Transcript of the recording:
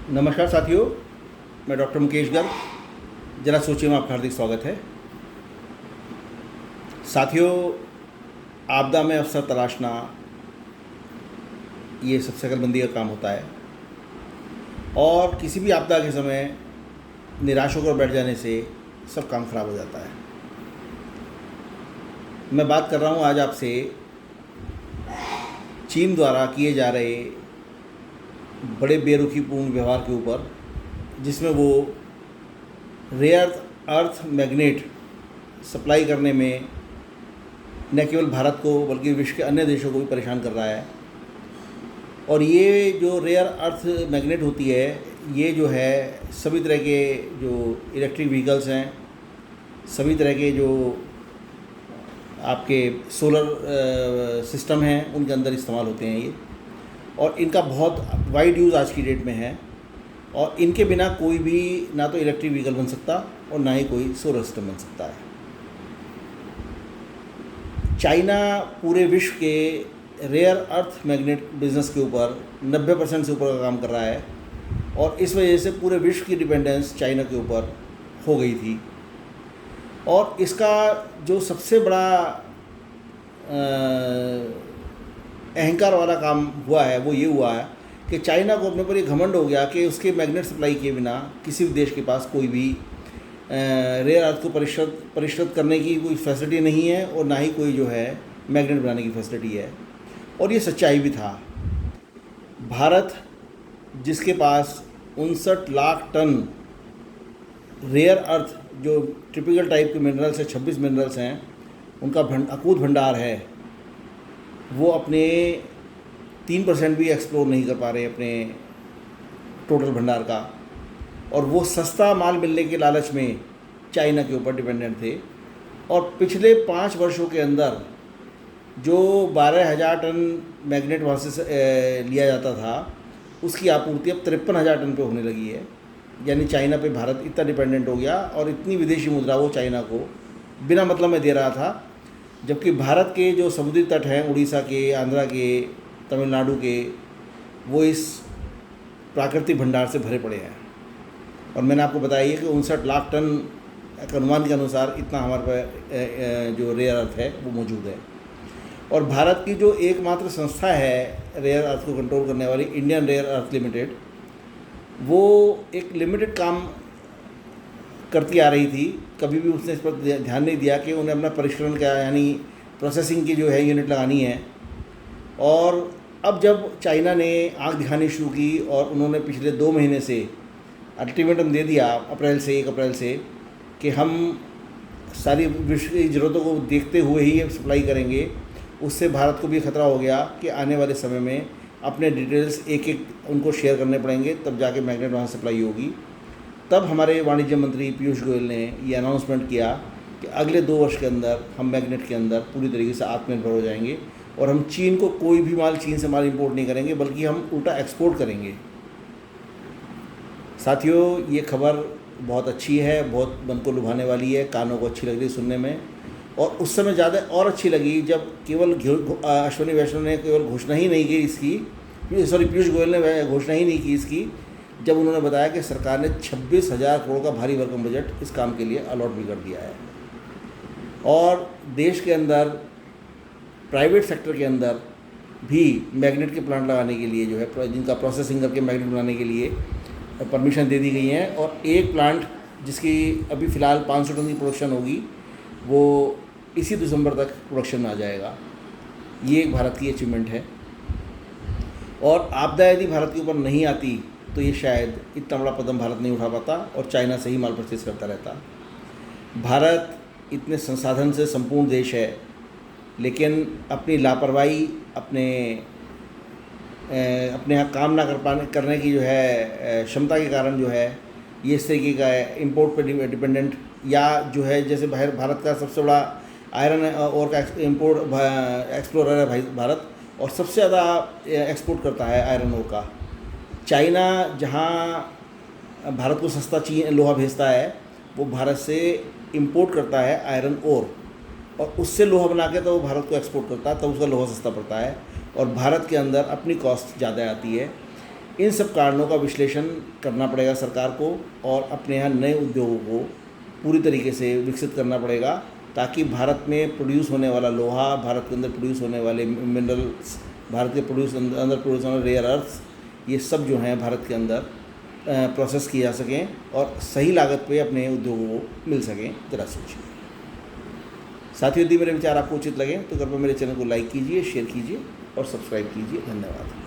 नमस्कार साथियों, मैं डॉक्टर मुकेश गर्ग। जरा सोचिए में आपका हार्दिक स्वागत है। साथियों, आपदा में अवसर तलाशना ये सबसे अकलमंदी का काम होता है और किसी भी आपदा के समय निराश होकर बैठ जाने से सब काम खराब हो जाता है। मैं बात कर रहा हूँ आज आपसे चीन द्वारा किए जा रहे बड़े बेरुखीपूर्ण व्यवहार के ऊपर, जिसमें वो रेयर अर्थ मैग्नेट सप्लाई करने में न केवल भारत को बल्कि विश्व के अन्य देशों को भी परेशान कर रहा है। और ये जो रेयर अर्थ मैग्नेट होती है, ये जो है सभी तरह के जो इलेक्ट्रिक व्हीकल्स हैं, सभी तरह के जो आपके सोलर सिस्टम हैं, उनके अंदर इस्तेमाल होते हैं ये। और इनका बहुत वाइड यूज़ आज की डेट में है और इनके बिना कोई भी ना तो इलेक्ट्रिक व्हीकल बन सकता और ना ही कोई सोलर सिस्टम बन सकता है। चाइना पूरे विश्व के रेयर अर्थ मैग्नेट बिज़नेस के ऊपर 90% से ऊपर का काम कर रहा है और इस वजह से पूरे विश्व की डिपेंडेंस चाइना के ऊपर हो गई थी। और इसका जो सबसे बड़ा अहंकार वाला काम हुआ है वो ये हुआ है कि चाइना को अपने पर ये घमंड हो गया कि उसके मैग्नेट सप्लाई किए बिना किसी भी देश के पास कोई भी रेयर अर्थ को परिष्कृत करने की कोई फैसिलिटी नहीं है और ना ही कोई जो है मैग्नेट बनाने की फैसिलिटी है। और ये सच्चाई भी था। भारत, जिसके पास 59 लाख टन रेयर अर्थ जो टिपिकल टाइप के मिनरल्स है, 26 मिनरल्स हैं, उनका अकूत भंडार है, वो अपने 3% भी एक्सप्लोर नहीं कर पा रहे अपने टोटल भंडार का। और वो सस्ता माल मिलने के लालच में चाइना के ऊपर डिपेंडेंट थे। और पिछले 5 वर्षों के अंदर जो 12,000 टन मैग्नेट वहाँ से लिया जाता था, उसकी आपूर्ति अब 53,000 टन पे होने लगी है। यानी चाइना पे भारत इतना डिपेंडेंट हो गया और इतनी विदेशी मुद्रा वो चाइना को बिना मतलब में दे रहा था, जबकि भारत के जो समुद्री तट हैं, उड़ीसा के, आंध्रा के, तमिलनाडु के, वो इस प्राकृतिक भंडार से भरे पड़े हैं। और मैंने आपको बताया कि 59 लाख टन अनुमान के अनुसार इतना हमारे पास जो रेयर अर्थ है वो मौजूद है। और भारत की जो एकमात्र संस्था है रेयर अर्थ को कंट्रोल करने वाली, इंडियन रेयर अर्थ लिमिटेड, वो एक लिमिटेड काम करती आ रही थी। कभी भी उसने इस पर ध्यान नहीं दिया कि उन्हें अपना परिष्करण का यानी प्रोसेसिंग की जो है यूनिट लगानी है। और अब जब चाइना ने आंख दिखानी शुरू की और उन्होंने पिछले 2 महीने से अल्टीमेटम दे दिया अप्रैल से 1 अप्रैल से कि हम सारी विश्व की ज़रूरतों को देखते हुए ही सप्लाई करेंगे, उससे भारत को भी खतरा हो गया कि आने वाले समय में अपने डिटेल्स एक एक उनको शेयर करने पड़ेंगे, तब जाके मैग्नेट वहाँ सप्लाई होगी। तब हमारे वाणिज्य मंत्री पीयूष गोयल ने ये अनाउंसमेंट किया कि अगले 2 वर्ष के अंदर हम मैग्नेट के अंदर पूरी तरीके से आत्मनिर्भर हो जाएंगे और हम चीन को कोई भी माल, चीन से माल इंपोर्ट नहीं करेंगे, बल्कि हम उल्टा एक्सपोर्ट करेंगे। साथियों, ये खबर बहुत अच्छी है, बहुत मन को लुभाने वाली है, कानों को अच्छी लग रही सुनने में। और उस समय ज़्यादा और अच्छी लगी जब केवल अश्विनी वैष्णव ने केवल घोषणा ही नहीं की इसकी, पीयूष गोयल ने घोषणा ही नहीं की इसकी, जब उन्होंने बताया कि सरकार ने 26,000 करोड़ का भारी भरकम बजट इस काम के लिए अलॉट भी कर दिया है। और देश के अंदर प्राइवेट सेक्टर के अंदर भी मैग्नेट के प्लांट लगाने के लिए जो है, जिनका प्रोसेसिंग करके मैग्नेट बनाने के लिए परमिशन दे दी गई हैं। और एक प्लांट जिसकी अभी फ़िलहाल 500 टन की प्रोडक्शन होगी, वो इसी दिसंबर तक प्रोडक्शन में आ जाएगा। ये एक भारत की अचीवमेंट है। और आपदा यदि भारत के ऊपर नहीं आती तो ये शायद इतना बड़ा कदम भारत नहीं उठा पाता और चाइना से ही माल परचेज करता रहता। भारत इतने संसाधन से संपूर्ण देश है, लेकिन अपनी लापरवाही, अपने यहाँ काम ना करने की जो है क्षमता के कारण जो है ये इस तरीके का इंपोर्ट पर डिपेंडेंट, या जो है जैसे भारत का सबसे बड़ा आयरन और का इंपोर्ट एक्सप्लोरर है भारत, और सबसे ज़्यादा एक्सपोर्ट करता है आयरन ओर का। चाइना जहाँ भारत को सस्ता लोहा भेजता है, वो भारत से इंपोर्ट करता है आयरन ओर, और उससे लोहा बना के तो वो भारत को एक्सपोर्ट करता है, तब उसका लोहा सस्ता पड़ता है और भारत के अंदर अपनी कॉस्ट ज़्यादा आती है। इन सब कारणों का विश्लेषण करना पड़ेगा सरकार को और अपने यहाँ नए उद्योगों को पूरी तरीके से विकसित करना पड़ेगा, ताकि भारत में प्रोड्यूस होने वाला लोहा, भारत के अंदर प्रोड्यूस होने वाले मिनरल्स, भारत के अंदर प्रोड्यूस होने वाले रेयर अर्थ्स, ये सब जो हैं भारत के अंदर प्रोसेस किए जा सकें और सही लागत पे अपने उद्योगों को मिल सकें। ज़रा सोचिए। साथियों, यदि मेरे विचार आपको उचित लगे तो कृपया मेरे चैनल को लाइक कीजिए, शेयर कीजिए और सब्सक्राइब कीजिए। धन्यवाद।